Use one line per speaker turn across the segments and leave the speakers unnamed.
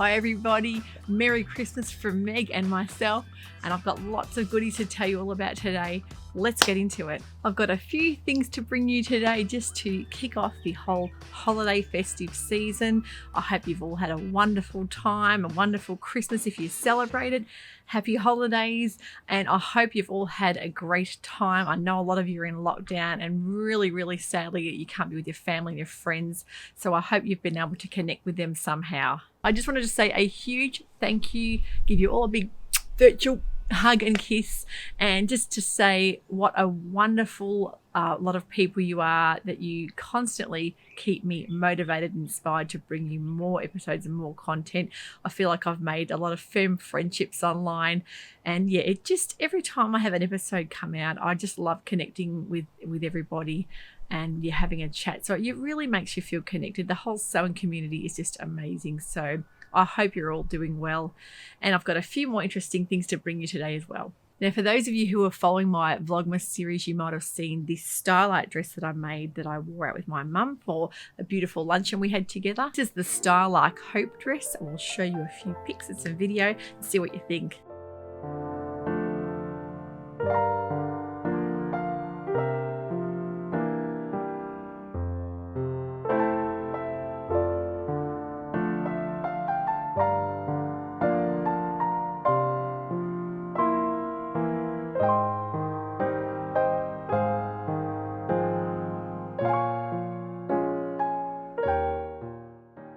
Hi everybody, Merry Christmas from Meg and myself, and I've got lots of goodies to tell you all about today. Let's get into it. I've got a few things to bring you today just to kick off the whole holiday festive season. I hope you've all had a wonderful time, a wonderful Christmas if you celebrated. Happy holidays, and I hope you've all had a great time. I know a lot of you are in lockdown and really sadly you can't be with your family and your friends, so I hope you've been able to connect with them somehow. I just wanted to say a huge thank you, give you all a big virtual hug and kiss, and just to say what a wonderful lot of people you are, that you constantly keep me motivated and inspired to bring you more episodes and more content. I feel like I've made a lot of firm friendships online, and yeah, it just, every time I have an episode come out, I just love connecting with everybody and you're having a chat. So it really makes you feel connected. The whole sewing community is just amazing. So I hope you're all doing well. And I've got a few more interesting things to bring you today as well. Now, for those of you who are following my Vlogmas series, you might have seen this Starlight dress that I made that I wore out with my mum for a beautiful luncheon we had together. This is the Starlight Hope dress. I will show you a few pics and some video and see what you think.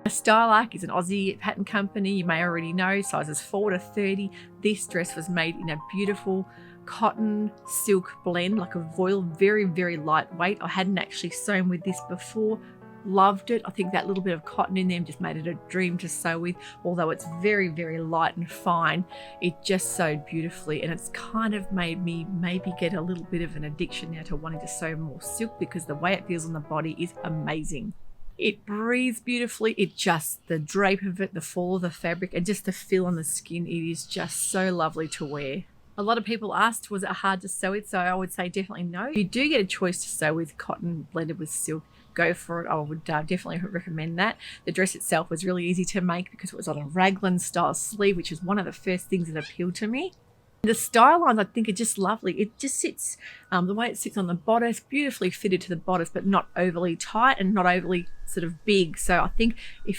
Starlight is an Aussie pattern company. You may already know, sizes 4 to 30. This dress was made in a beautiful cotton silk blend, like a voile, very lightweight. I hadn't actually sewn with this before. Loved it. I think that little bit of cotton in there just made it a dream to sew with. Although it's very light and fine, it just sewed beautifully, and it's kind of made me maybe get a little bit of an addiction now to wanting to sew more silk, because the way it feels on the body is amazing. It breathes beautifully. It just, the drape of it, the fall of the fabric, and just the feel on the skin, it is just so lovely to wear. A lot of people asked, was it hard to sew it? So I would say definitely no. If you do get a choice to sew with cotton blended with silk, go for it. I would definitely recommend that. The dress itself was really easy to make because it was on a raglan style sleeve, which is one of the first things that appealed to me. The style lines, I think, are just lovely. It just sits, the way it sits on the bodice, beautifully fitted to the bodice, but not overly tight and not overly sort of big. So I think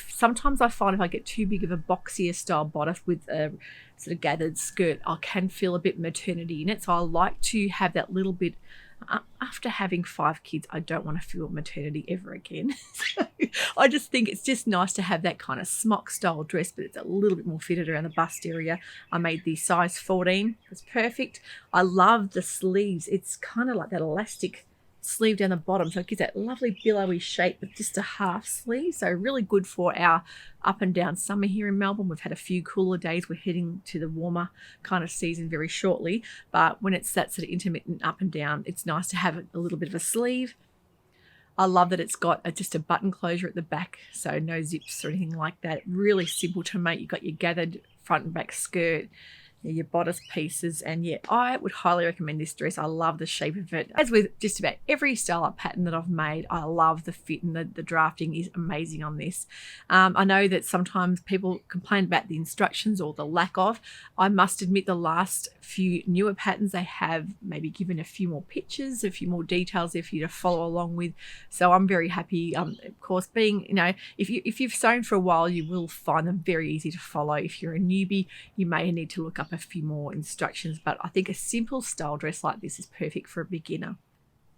sometimes I find if I get too big of a boxier style bodice with a sort of gathered skirt, I can feel a bit maternity in it. So I like to have that little bit. After having 5 kids, I don't want to feel maternity ever again. So I just think it's just nice to have that kind of smock style dress, but it's a little bit more fitted around the bust area. I made the size 14. It's perfect. I love the sleeves. It's kind of like that elastic sleeve down the bottom, so it gives that lovely billowy shape with just a half sleeve. So really good for our up and down summer here in Melbourne. We've had a few cooler days. We're heading to the warmer kind of season very shortly, but when it's that sort of intermittent up and down, it's nice to have a little bit of a sleeve. I love that it's got just a button closure at the back, so no zips or anything like that. Really simple to make. You've got your gathered front and back skirt, your bodice pieces, and yeah, I would highly recommend this dress. I love the shape of it. As with just about every Starlight pattern that I've made, I love the fit, and the drafting is amazing on this. I know that sometimes people complain about the instructions or the lack of. I must admit the last few newer patterns, they have maybe given a few more pictures, a few more details there for you to follow along with. So I'm very happy. Of course, being, if you've sewn for a while, you will find them very easy to follow. If you're a newbie, you may need to look up a few more instructions, but I think a simple style dress like this is perfect for a beginner.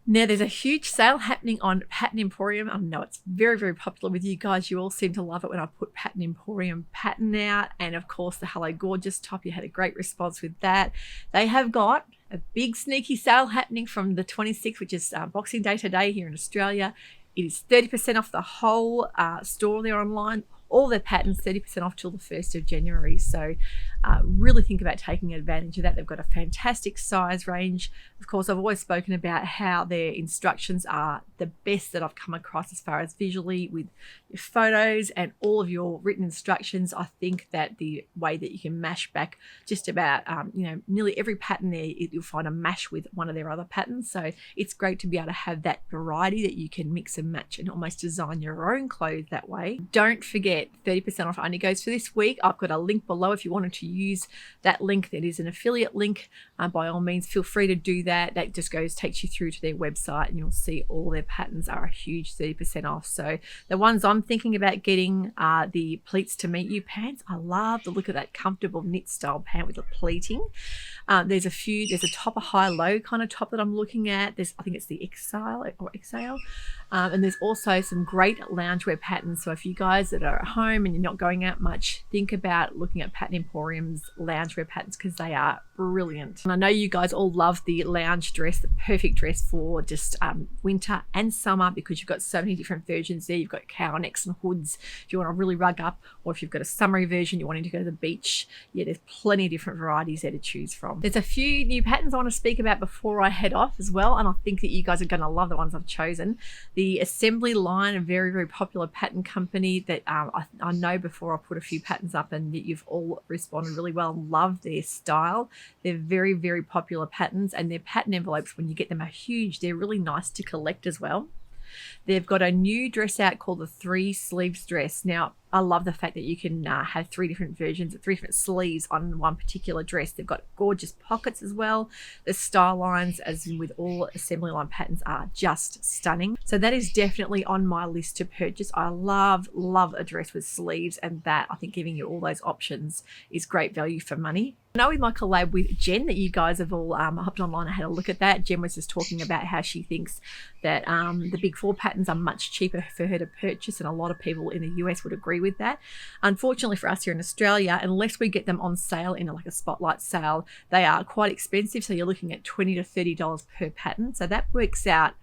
Now, there's a huge sale happening on Pattern Emporium. I know it's very popular with you guys. You all seem to love it when I put Pattern Emporium pattern out. And of course, the Hello Gorgeous top, you had a great response with that. They have got a big sneaky sale happening from the 26th, which is Boxing Day today here in Australia. It is 30% off the whole store there online. All their patterns 30% off till the 1st of January. So really think about taking advantage of that. They've got a fantastic size range. Of course, I've always spoken about how their instructions are the best that I've come across as far as visually with your photos and all of your written instructions. I think that the way that you can mash back just about, nearly every pattern there, you'll find a mash with one of their other patterns. So it's great to be able to have that variety that you can mix and match and almost design your own clothes that way. Don't forget, get 30% off. Only goes for this week. I've got a link below if you wanted to use that link. That is an affiliate link. By all means, feel free to do that. That just takes you through to their website, and you'll see all their patterns are a huge 30% off. So the ones I'm thinking about getting are the pleats to meet you pants. I love the look of that comfortable knit style pant with the pleating. There's a top, a high-low kind of top that I'm looking at. I think it's the Exile or Exhale. And there's also some great loungewear patterns. So if you guys that are at home and you're not going out much, think about looking at Pattern Emporium's loungewear patterns, because they are brilliant. And I know you guys all love the lounge dress, the perfect dress for just winter and summer, because you've got so many different versions there. You've got cowl necks and hoods if you want to really rug up, or if you've got a summery version, you're wanting to go to the beach. Yeah, there's plenty of different varieties there to choose from. There's a few new patterns I want to speak about before I head off as well, and I think that you guys are going to love the ones I've chosen. The Assembly line, a very, very popular pattern company that I know before I put a few patterns up, and that you've all responded really well and love their style. They're very, very popular patterns, and their pattern envelopes, when you get them, are huge. They're really nice to collect as well. They've got a new dress out called the 3 sleeves dress. Now, I love the fact that you can have 3 different versions, 3 different sleeves on one particular dress. They've got gorgeous pockets as well. The style lines, as in with all assembly line patterns, are just stunning. So that is definitely on my list to purchase. I love a dress with sleeves, and that, I think, giving you all those options is great value for money. I know with my collab with Jen that you guys have all hopped online and had a look at that. Jen was just talking about how she thinks that the Big 4 patterns are much cheaper for her to purchase, and a lot of people in the US would agree with that. Unfortunately for us here in Australia, unless we get them on sale in like a spotlight sale, they are quite expensive. So you're looking at $20 to $30 per pattern. So that works out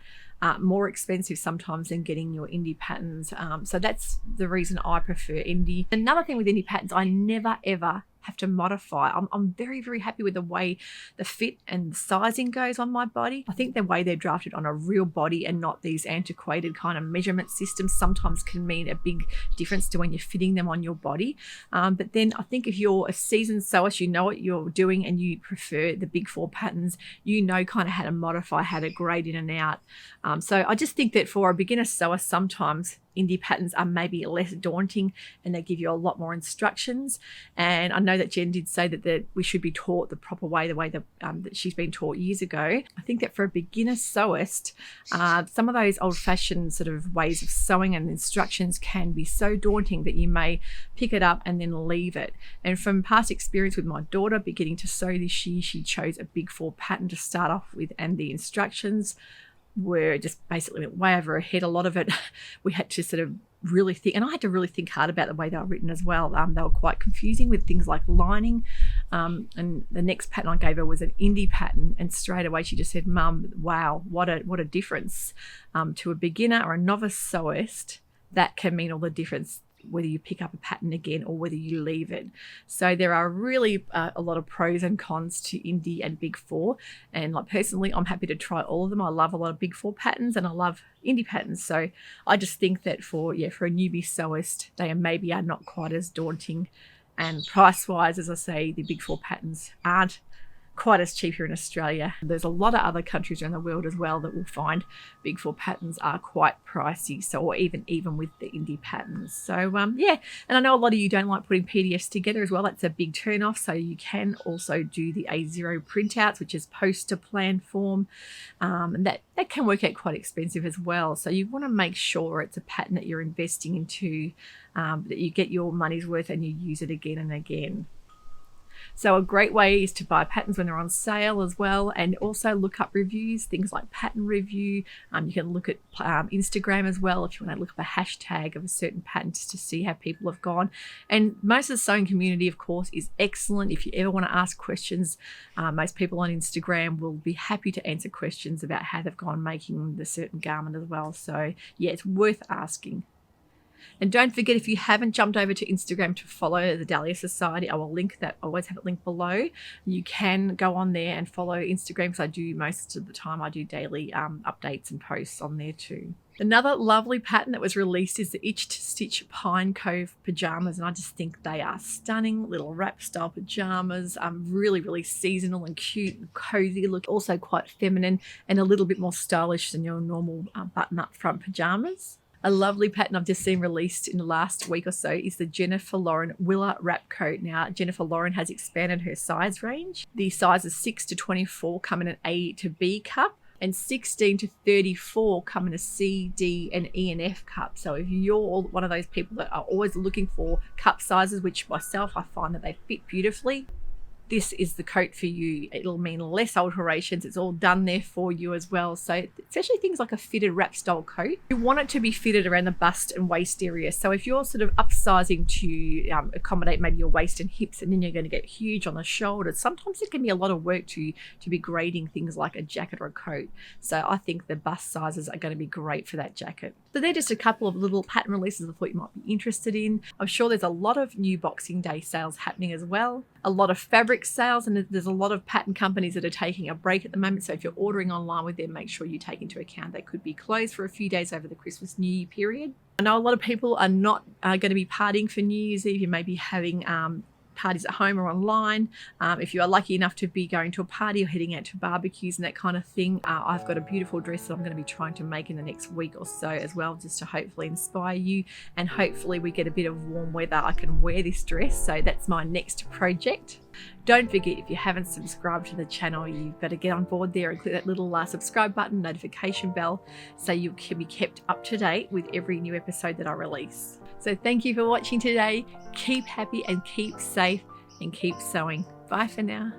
more expensive sometimes than getting your indie patterns. So that's the reason I prefer indie. Another thing with indie patterns, I never ever have to modify. I'm very, very happy with the way the fit and the sizing goes on my body. I think the way they're drafted on a real body and not these antiquated kind of measurement systems sometimes can mean a big difference to when you're fitting them on your body. But then I think if you're a seasoned sewist, you know what you're doing and you prefer the Big 4 patterns, you know kind of how to modify, how to grade in and out. So I just think that for a beginner sewer, sometimes indie patterns are maybe less daunting and they give you a lot more instructions. And I know that Jen did say that we should be taught the proper way, the way that she's been taught years ago. I think that for a beginner sewist, some of those old-fashioned sort of ways of sewing and instructions can be so daunting that you may pick it up and then leave it. And from past experience with my daughter beginning to sew this year, she chose a Big 4 pattern to start off with, and the instructions were just basically way over her head. A lot of it we had to sort of really think, and I had to really think hard about the way they were written as well. They were quite confusing with things like lining. And the next pattern I gave her was an indie pattern, and straight away she just said, "Mum, wow, what a difference to a beginner or a novice sewist. That can mean all the difference, whether you pick up a pattern again or whether you leave it." So there are really a lot of pros and cons to indie and Big 4. And like personally, I'm happy to try all of them. I love a lot of Big 4 patterns and I love indie patterns. So I just think that for a newbie sewist, they maybe are not quite as daunting. And price-wise, as I say, the Big 4 patterns aren't quite as cheap here in Australia. There's a lot of other countries around the world as well that will find Big 4 patterns are quite pricey, so, or even with the indie patterns. So yeah, and I know a lot of you don't like putting PDFs together as well. That's a big turn off. So you can also do the A0 printouts, which is poster plan form, and that can work out quite expensive as well. So you want to make sure it's a pattern that you're investing into, that you get your money's worth and you use it again and again. So a great way is to buy patterns when they're on sale as well, and also look up reviews, things like Pattern Review. You can look at Instagram as well if you want to look up a hashtag of a certain pattern just to see how people have gone. And most of the sewing community, of course, is excellent. If you ever want to ask questions, most people on Instagram will be happy to answer questions about how they've gone making the certain garment as well. So yeah, it's worth asking. And don't forget, if you haven't jumped over to Instagram to follow the Dahlia Society, I will link that. I always have it linked below. You can go on there and follow Instagram, because I do most of the time. I do daily updates and posts on there too. Another lovely pattern that was released is the Itch to Stitch Pine Cove pajamas, and I just think they are stunning little wrap style pajamas. Really, really seasonal and cute and cozy look, also quite feminine and a little bit more stylish than your normal button up front pajamas. A lovely pattern I've just seen released in the last week or so is the Jennifer Lauren Willa wrap coat. Now, Jennifer Lauren has expanded her size range. The sizes 6 to 24 come in an A to B cup, and 16 to 34 come in a C, D, and E and F cup. So if you're one of those people that are always looking for cup sizes, which myself, I find that they fit beautifully, this is the coat for you. It'll mean less alterations. It's all done there for you as well. So especially things like a fitted wrap style coat, you want it to be fitted around the bust and waist area. So if you're sort of upsizing to accommodate maybe your waist and hips, and then you're going to get huge on the shoulders, sometimes it can be a lot of work to be grading things like a jacket or a coat. So I think the bust sizes are going to be great for that jacket. So they're just a couple of little pattern releases I thought you might be interested in. I'm sure there's a lot of new Boxing Day sales happening as well. A lot of fabric sales, and there's a lot of pattern companies that are taking a break at the moment. So if you're ordering online with them, make sure you take into account they could be closed for a few days over the Christmas New Year period. I know a lot of people are not going to be partying for New Year's Eve. You may be having parties at home or online. If you are lucky enough to be going to a party or heading out to barbecues and that kind of thing, I've got a beautiful dress that I'm going to be trying to make in the next week or so as well, just to hopefully inspire you, and hopefully we get a bit of warm weather. I can wear this dress, so that's my next project. Don't forget, if you haven't subscribed to the channel, you've got to get on board there and click that little subscribe button, notification bell, so you can be kept up to date with every new episode that I release. So thank you for watching today. Keep happy and keep safe and keep sewing. Bye for now.